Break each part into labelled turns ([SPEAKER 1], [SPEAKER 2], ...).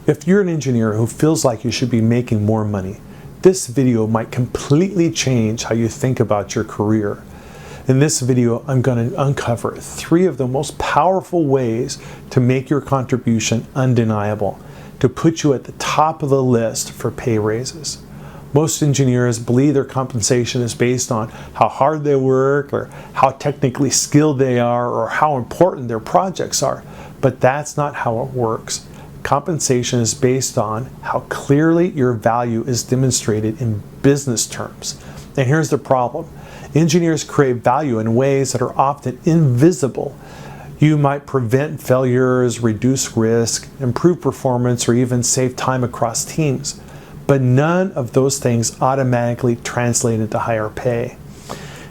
[SPEAKER 1] If you're an engineer who feels like you should be making more money, this video might completely change how you think about your career. In this video, I'm going to uncover 3 of the most powerful ways to make your contribution undeniable, to put you at the top of the list for pay raises. Most engineers believe their compensation is based on how hard they work, or how technically skilled they are, or how important their projects are. But that's not how it works. Compensation is based on how clearly your value is demonstrated in business terms. And here's the problem. Engineers create value in ways that are often invisible. You might prevent failures, reduce risk, improve performance, or even save time across teams. But none of those things automatically translate into higher pay.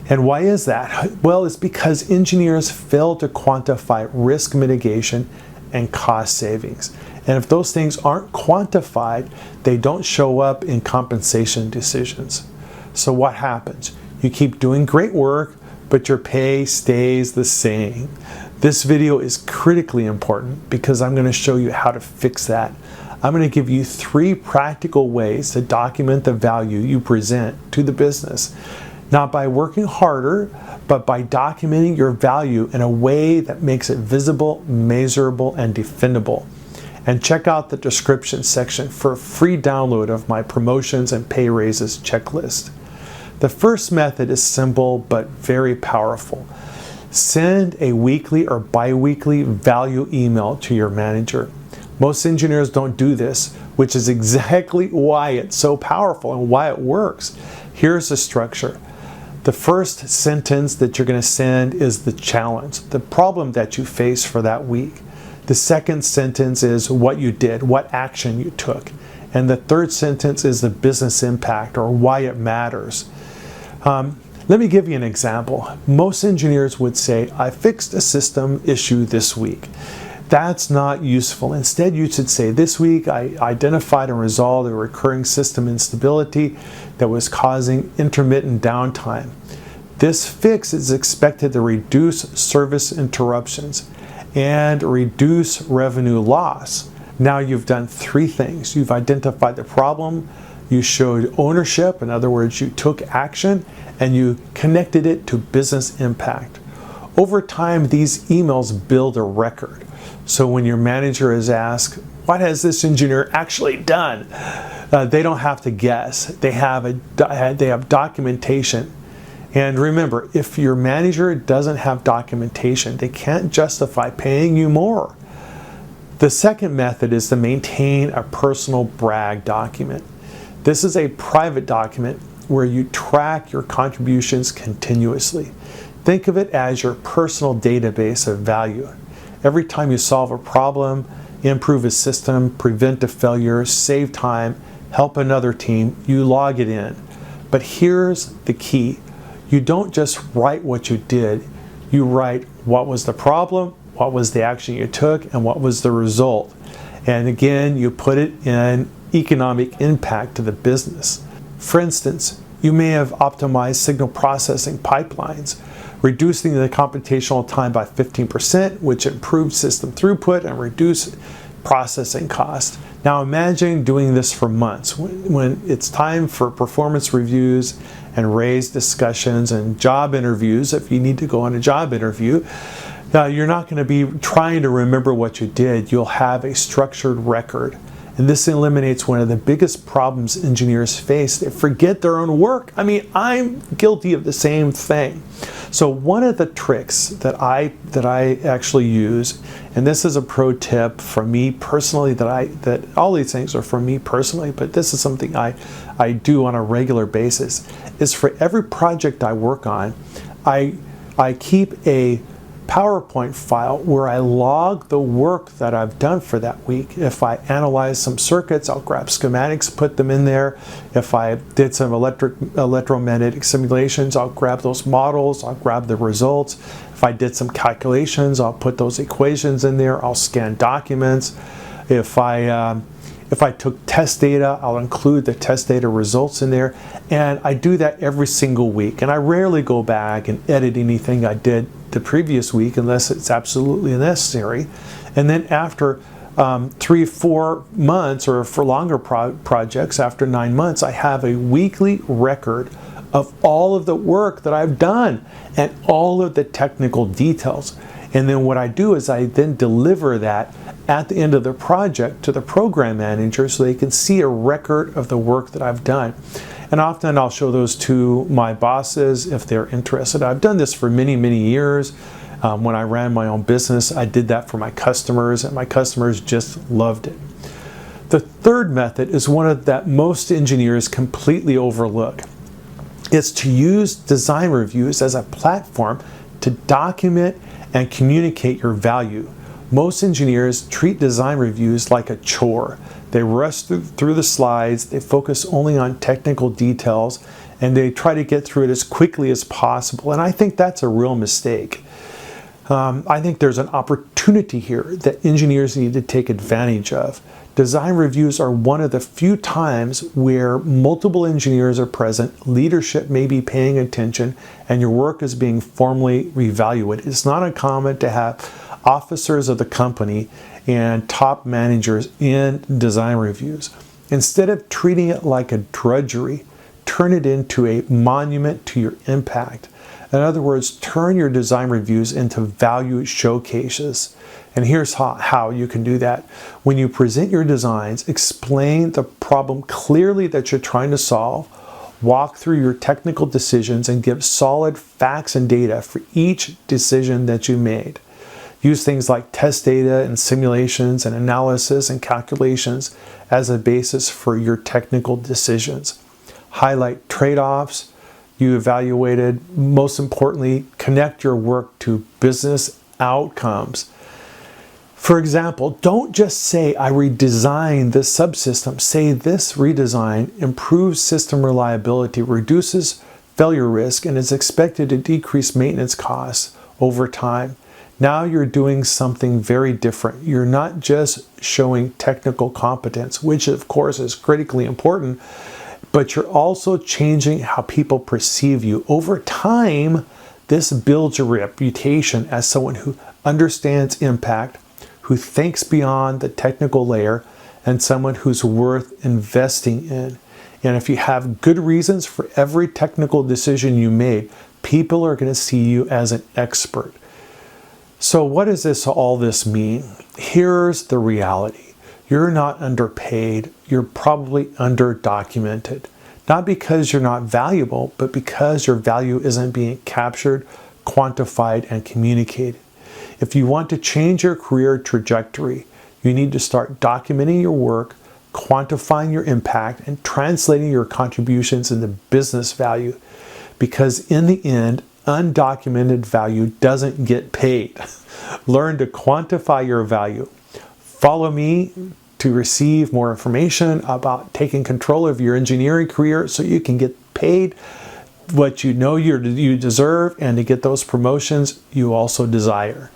[SPEAKER 1] And why is that? Well, it's because engineers fail to quantify risk mitigation and cost savings. And if those things aren't quantified, they don't show up in compensation decisions. So what happens? You keep doing great work, but your pay stays the same. This video is critically important because I'm going to show you how to fix that. I'm going to give you 3 practical ways to document the value you present to the business. Not by working harder, but by documenting your value in a way that makes it visible, measurable, and defendable. And check out the description section for a free download of my promotions and pay raises checklist. The first method is simple but very powerful. Send a weekly or bi-weekly value email to your manager. Most engineers don't do this, which is exactly why it's so powerful and why it works. Here's the structure. The first sentence that you're going to send is the challenge, the problem that you face for that week. The second sentence is what you did, what action you took. And the third sentence is the business impact, or why it matters. Let me give you an example. Most engineers would say, I fixed a system issue this week. That's not useful. Instead, you should say, this week I identified and resolved a recurring system instability that was causing intermittent downtime. This fix is expected to reduce service interruptions and reduce revenue loss. Now you've done 3 things. You've identified the problem, you showed ownership, in other words, you took action, and you connected it to business impact. Over time, these emails build a record. So when your manager is asked, what has this engineer actually done? They don't have to guess. They have documentation. And remember, if your manager doesn't have documentation, they can't justify paying you more. The second method is to maintain a personal brag document. This is a private document where you track your contributions continuously. Think of it as your personal database of value. Every time you solve a problem, improve a system, prevent a failure, save time, help another team, you log it in. But here's the key. You don't just write what you did. You write what was the problem, what was the action you took, and what was the result. And again, you put it in economic impact to the business. For instance, you may have optimized signal processing pipelines, reducing the computational time by 15%, which improved system throughput and reduced processing cost. Now imagine doing this for months. When it's time for performance reviews and raise discussions and job interviews, if you need to go on a job interview, you're not going to be trying to remember what you did. You'll have a structured record. And this eliminates one of the biggest problems engineers face. They forget their own work. I mean, I'm guilty of the same thing. So one of the tricks that I actually use, and this is a pro tip from me personally, that all these things are from me personally, but this is something I do on a regular basis, is for every project I work on, I keep a PowerPoint file where I log the work that I've done for that week. If I analyze some circuits, I'll grab schematics, put them in there. If I did some electromagnetic simulations, I'll grab those models, I'll grab the results. If I did some calculations, I'll put those equations in there. I'll scan documents. If I took test data, I'll include the test data results in there. And I do that every single week. And I rarely go back and edit anything I did the previous week unless it's absolutely necessary. And then after 3-4 months, or for longer projects after 9 months, I have a weekly record of all of the work that I've done and all of the technical details. And then what I do is I then deliver that at the end of the project to the program manager so they can see a record of the work that I've done. And often I'll show those to my bosses if they're interested. I've done this for many, many years. When I ran my own business, I did that for my customers, and my customers just loved it. The third method is one that most engineers completely overlook. It's to use design reviews as a platform to document and communicate your value. Most engineers treat design reviews like a chore. They rush through the slides, they focus only on technical details, and they try to get through it as quickly as possible. And I think that's a real mistake. I think there's an opportunity here that engineers need to take advantage of. Design reviews are one of the few times where multiple engineers are present, leadership may be paying attention, and your work is being formally reevaluated. It's not uncommon to have officers of the company and top managers in design reviews. Instead of treating it like a drudgery, turn it into a monument to your impact. In other words, turn your design reviews into value showcases. And here's how you can do that. When you present your designs, explain the problem clearly that you're trying to solve, walk through your technical decisions, and give solid facts and data for each decision that you made. Use things like test data and simulations and analysis and calculations as a basis for your technical decisions. Highlight trade-offs you evaluated. Most importantly, connect your work to business outcomes. For example, don't just say, I redesigned this subsystem. Say this redesign improves system reliability, reduces failure risk, and is expected to decrease maintenance costs over time. Now you're doing something very different. You're not just showing technical competence, which of course is critically important, but you're also changing how people perceive you. Over time, this builds your reputation as someone who understands impact, who thinks beyond the technical layer, and someone who's worth investing in. And if you have good reasons for every technical decision you made, people are going to see you as an expert. So what does all this mean? Here's the reality. You're not underpaid. You're probably underdocumented. Not because you're not valuable, but because your value isn't being captured, quantified, and communicated. If you want to change your career trajectory, you need to start documenting your work, quantifying your impact, and translating your contributions into business value. Because in the end, undocumented value doesn't get paid. Learn to quantify your value. Follow me to receive more information about taking control of your engineering career so you can get paid what you know you deserve and to get those promotions you also desire.